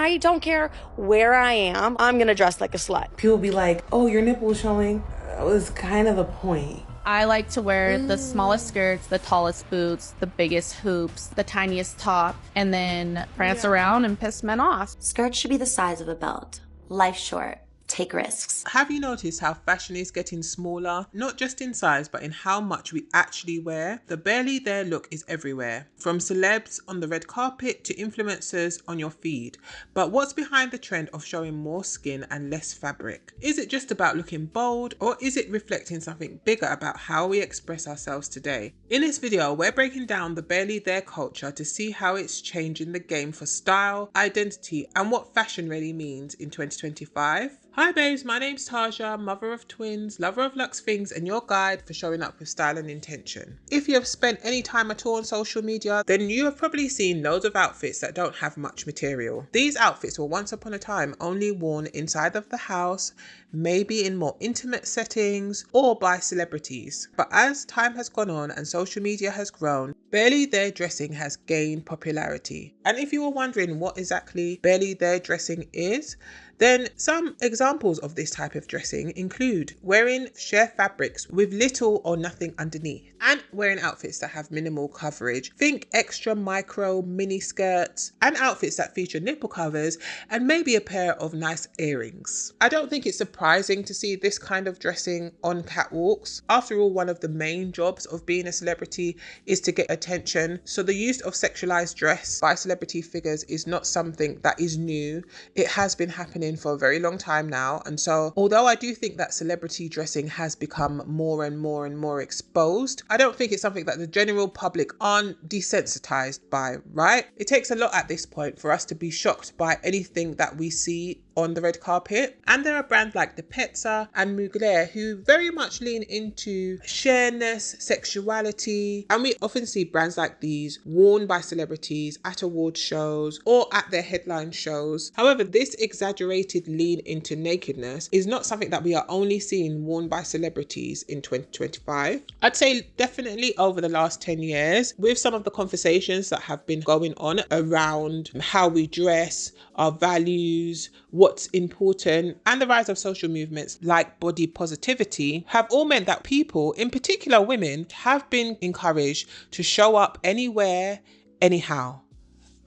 I don't care where I am, I'm gonna dress like a slut. People be like, oh, your nipple is showing. That was kind of the point. I like to wear the smallest skirts, the tallest boots, the biggest hoops, the tiniest top, and then prance around and piss men off. Skirts should be the size of a belt. Life's short. Take risks. Have you noticed how fashion is getting smaller, not just in size, but in how much we actually wear? The barely there look is everywhere, from celebs on the red carpet to influencers on your feed. But what's behind the trend of showing more skin and less fabric? Is it just about looking bold, or is it reflecting something bigger about how we express ourselves today? In this video, we're breaking down the barely there culture to see how it's changing the game for style, identity, and what fashion really means in 2025. Hi babes, my name's Taja, mother of twins, lover of luxe things, and your guide for showing up with style and intention. If you have spent any time at all on social media, then you have probably seen loads of outfits that don't have much material. These outfits were once upon a time only worn inside of the house, maybe in more intimate settings or by celebrities. But as time has gone on and social media has grown, barely there dressing has gained popularity. And if you were wondering what exactly barely there dressing is, then some examples of this type of dressing include wearing sheer fabrics with little or nothing underneath, and wearing outfits that have minimal coverage. Think extra micro mini skirts and outfits that feature nipple covers and maybe a pair of nice earrings. I don't think it's surprising to see this kind of dressing on catwalks. After all, one of the main jobs of being a celebrity is to get attention. So the use of sexualized dress by celebrity figures is not something that is new. It has been happening for a very long time now. And so although I do think that celebrity dressing has become more and more exposed, I don't think it's something that the general public aren't desensitized by, right? It takes a lot at this point for us to be shocked by anything that we see on the red carpet. And there are brands like Decency and Mugler who very much lean into shareness, sexuality, and we often see brands like these worn by celebrities at award shows or at their headline shows. However, this exaggerated lean into nakedness is not something that we are only seeing worn by celebrities in 2025. I'd say definitely over the last 10 years, with some of the conversations that have been going on around how we dress, our values, what's important, and the rise of social movements like body positivity have all meant that people, in particular women, have been encouraged to show up anywhere, anyhow.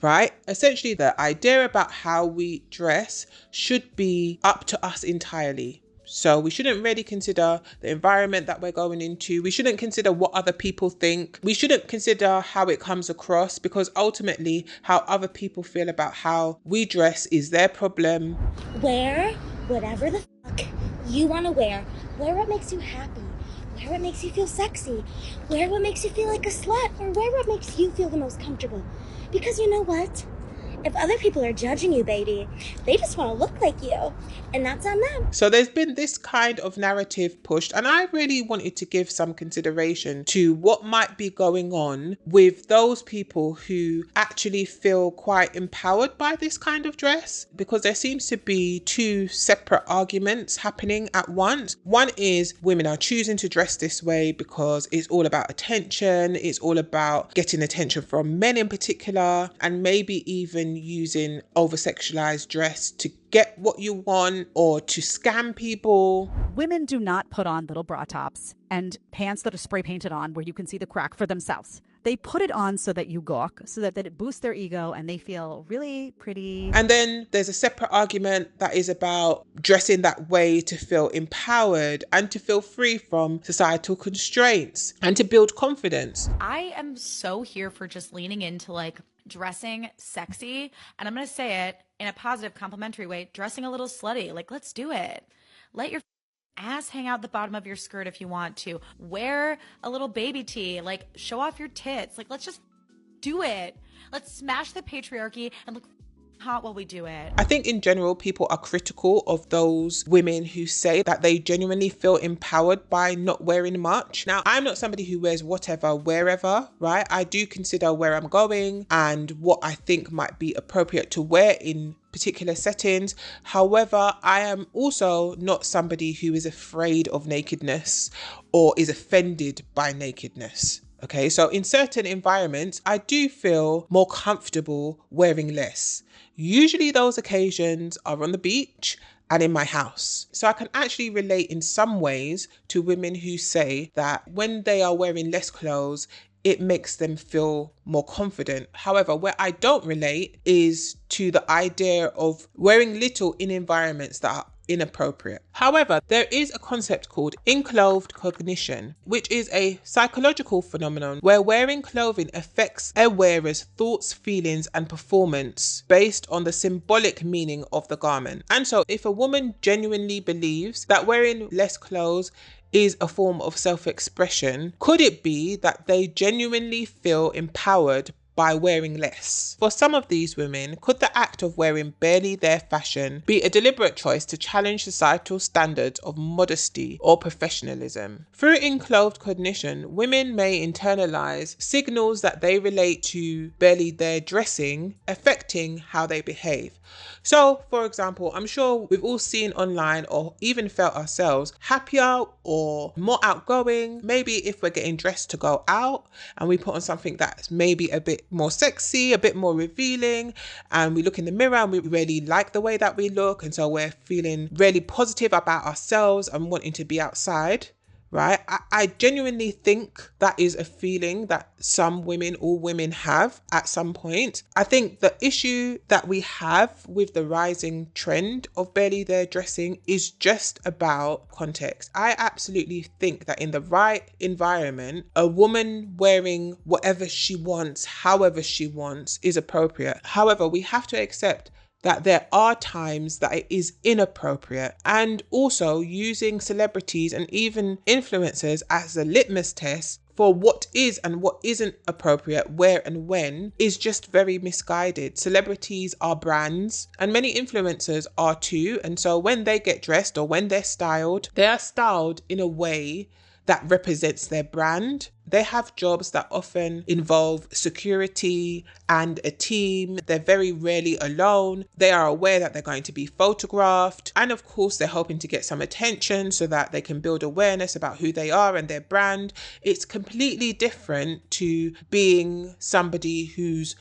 Right? Essentially, the idea about how we dress should be up to us entirely. So we shouldn't really consider the environment that we're going into. We shouldn't consider what other people think. We shouldn't consider how it comes across, because ultimately how other people feel about how we dress is their problem. Wear whatever the fuck you want to wear. Wear what makes you happy. Wear what makes you feel sexy. Wear what makes you feel like a slut, or wear what makes you feel the most comfortable. Because you know what? If other people are judging you, baby, they just want to look like you, and that's on them. So there's been this kind of narrative pushed, and I really wanted to give some consideration to what might be going on with those people who actually feel quite empowered by this kind of dress, because there seems to be two separate arguments happening at once. One is women are choosing to dress this way because it's all about attention, it's all about getting attention from men in particular, and maybe even using over-sexualized dress to get what you want or to scam people. Women do not put on little bra tops and pants that are spray painted on where you can see the crack for themselves. They put it on so that you gawk, so that it boosts their ego and they feel really pretty. And then there's a separate argument that is about dressing that way to feel empowered and to feel free from societal constraints and to build confidence. I am so here for just leaning into like dressing sexy, and I'm gonna say it in a positive, complimentary way, dressing a little slutty. Like, let's do it. Let your ass hang out the bottom of your skirt if you want to. Wear a little baby tee, like show off your tits. Like, let's just do it. Let's smash the patriarchy and look hot while we do it. I think in general, people are critical of those women who say that they genuinely feel empowered by not wearing much. Now, I'm not somebody who wears whatever, wherever, right? I do consider where I'm going and what I think might be appropriate to wear in particular settings. However, I am also not somebody who is afraid of nakedness or is offended by nakedness. Okay, so in certain environments, I do feel more comfortable wearing less. Usually those occasions are on the beach and in my house. So I can actually relate in some ways to women who say that when they are wearing less clothes, it makes them feel more confident. However, where I don't relate is to the idea of wearing little in environments that are inappropriate. However, there is a concept called enclothed cognition, which is a psychological phenomenon where wearing clothing affects a wearer's thoughts, feelings, and performance based on the symbolic meaning of the garment. And so if a woman genuinely believes that wearing less clothes is a form of self-expression, could it be that they genuinely feel empowered by wearing less? For some of these women, could the act of wearing barely their fashion be a deliberate choice to challenge societal standards of modesty or professionalism? Through enclothed cognition, women may internalize signals that they relate to barely their dressing affecting how they behave. So, for example, I'm sure we've all seen online or even felt ourselves happier or more outgoing. Maybe if we're getting dressed to go out and we put on something that's maybe a bit more sexy, a bit more revealing, and we look in the mirror and we really like the way that we look, and so we're feeling really positive about ourselves and wanting to be outside. Right? I genuinely think that is a feeling that some women, all women have at some point. I think the issue that we have with the rising trend of barely there dressing is just about context. I absolutely think that in the right environment, a woman wearing whatever she wants, however she wants, is appropriate. However, we have to accept that there are times that it is inappropriate, and also using celebrities and even influencers as a litmus test for what is and what isn't appropriate, where and when, is just very misguided. Celebrities are brands and many influencers are too, and so when they get dressed or when they're styled, they are styled in a way that represents their brand. They have jobs that often involve security and a team. They're very rarely alone. They are aware that they're going to be photographed. And of course, they're hoping to get some attention so that they can build awareness about who they are and their brand. It's completely different to being somebody who's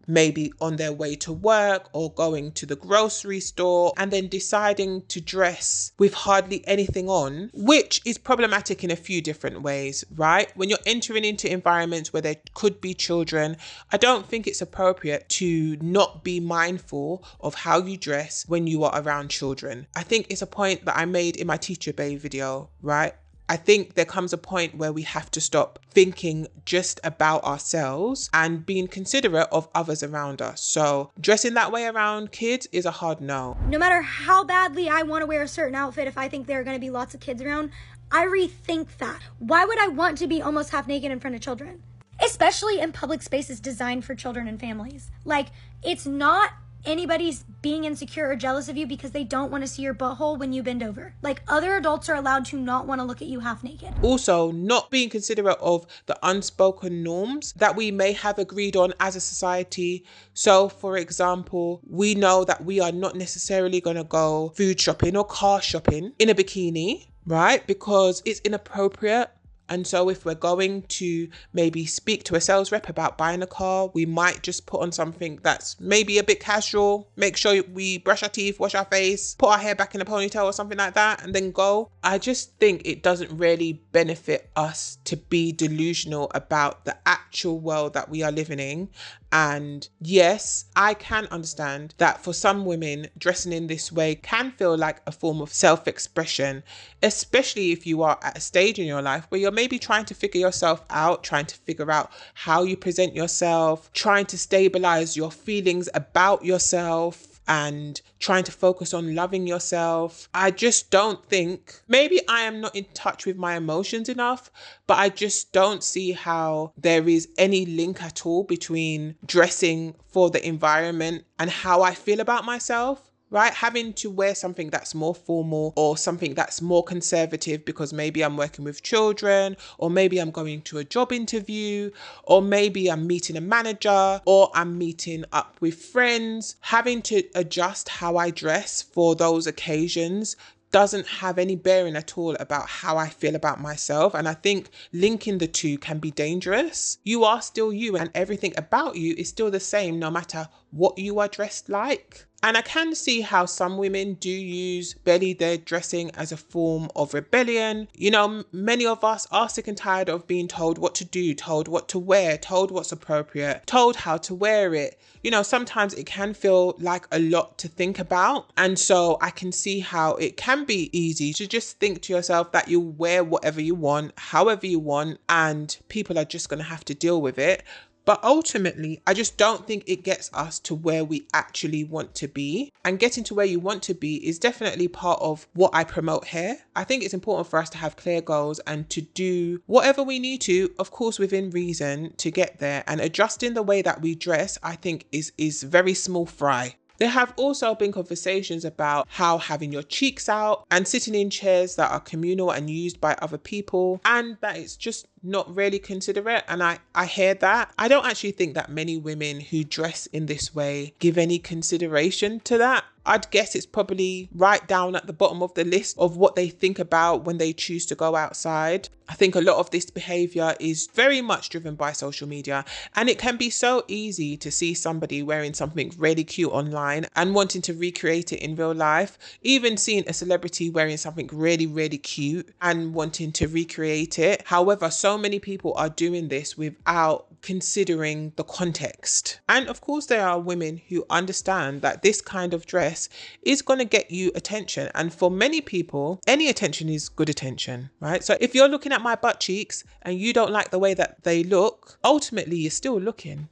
maybe on their way to work or going to the grocery store and then deciding to dress with hardly anything on, which is problematic in a few different ways, right? When you're entering into environments where there could be children, I don't think it's appropriate to not be mindful of how you dress when you are around children. I think it's a point that I made in my Teacher Bay video, right? I think there comes a point where we have to stop thinking just about ourselves and being considerate of others around us. So dressing that way around kids is a hard no. No matter how badly I want to wear a certain outfit, if I think there are going to be lots of kids around, I rethink that. Why would I want to be almost half naked in front of children? Especially in public spaces designed for children and families. Like, it's not anybody's being insecure or jealous of you because they don't want to see your butthole when you bend over. Like, other adults are allowed to not want to look at you half naked. Also, not being considerate of the unspoken norms that we may have agreed on as a society. So, for example, we know that we are not necessarily going to go food shopping or car shopping in a bikini, right? Because it's inappropriate. And so if we're going to maybe speak to a sales rep about buying a car, we might just put on something that's maybe a bit casual, make sure we brush our teeth, wash our face, put our hair back in a ponytail or something like that, and then go. I just think it doesn't really benefit us to be delusional about the actual world that we are living in. And yes, I can understand that for some women, dressing in this way can feel like a form of self-expression, especially if you are at a stage in your life where you're maybe trying to figure yourself out, trying to figure out how you present yourself, trying to stabilize your feelings about yourself, and trying to focus on loving yourself. I just don't think, maybe I am not in touch with my emotions enough, but I just don't see how there is any link at all between dressing for the environment and how I feel about myself. Right? Having to wear something that's more formal or something that's more conservative because maybe I'm working with children, or maybe I'm going to a job interview, or maybe I'm meeting a manager, or I'm meeting up with friends. Having to adjust how I dress for those occasions doesn't have any bearing at all about how I feel about myself. And I think linking the two can be dangerous. You are still you, and everything about you is still the same no matter what you are dressed like. And I can see how some women do use belly there dressing as a form of rebellion. You know, many of us are sick and tired of being told what to do, told what to wear, told what's appropriate, told how to wear it. You know, sometimes it can feel like a lot to think about. And so I can see how it can be easy to just think to yourself that you wear whatever you want, however you want, and people are just going to have to deal with it. But ultimately, I just don't think it gets us to where we actually want to be. And getting to where you want to be is definitely part of what I promote here. I think it's important for us to have clear goals and to do whatever we need to, of course, within reason, to get there. And adjusting the way that we dress, I think is very small fry. There have also been conversations about how having your cheeks out and sitting in chairs that are communal and used by other people, and that it's just not really considerate. And I hear that. I don't actually think that many women who dress in this way give any consideration to that. I'd guess it's probably right down at the bottom of the list of what they think about when they choose to go outside. I think a lot of this behavior is very much driven by social media, and it can be so easy to see somebody wearing something really cute online and wanting to recreate it in real life. Even seeing a celebrity wearing something really, really cute and wanting to recreate it. However, so many people are doing this without considering the context. And of course, there are women who understand that this kind of dress is going to get you attention. And for many people, any attention is good attention, right? So if you're looking at my butt cheeks and you don't like the way that they look, ultimately you're still looking.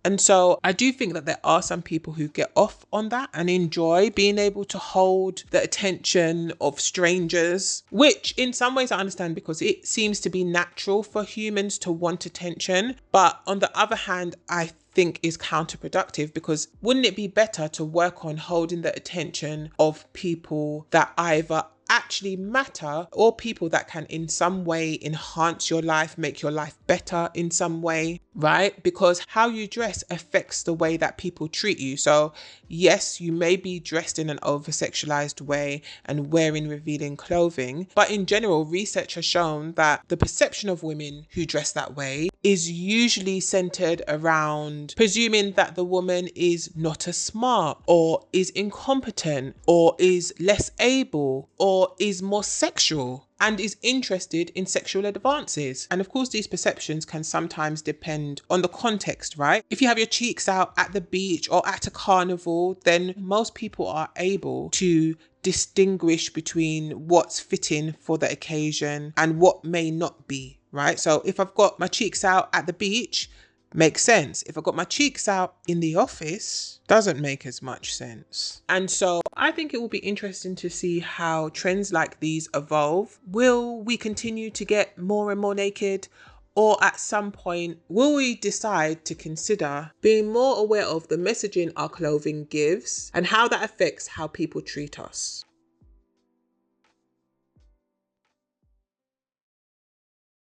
And so I do think that there are some people who get off on that and enjoy being able to hold the attention of strangers, which in some ways I understand because it seems to be natural for humans to want attention. But on the other hand, I think is counterproductive, because wouldn't it be better to work on holding the attention of people that either actually matter or people that can in some way enhance your life, make your life better in some way, right? Because how you dress affects the way that people treat you. So yes, you may be dressed in an over-sexualized way and wearing revealing clothing, but in general, research has shown that the perception of women who dress that way is usually centered around presuming that the woman is not as smart or is incompetent or is less able or is more sexual and is interested in sexual advances. And of course, these perceptions can sometimes depend on the context, right? If you have your cheeks out at the beach or at a carnival, then most people are able to distinguish between what's fitting for the occasion and what may not be, right? So if I've got my cheeks out at the beach, makes sense. If I've got my cheeks out in the office, doesn't make as much sense. And so I think it will be interesting to see how trends like these evolve. Will we continue to get more and more naked? Or at some point, will we decide to consider being more aware of the messaging our clothing gives and how that affects how people treat us?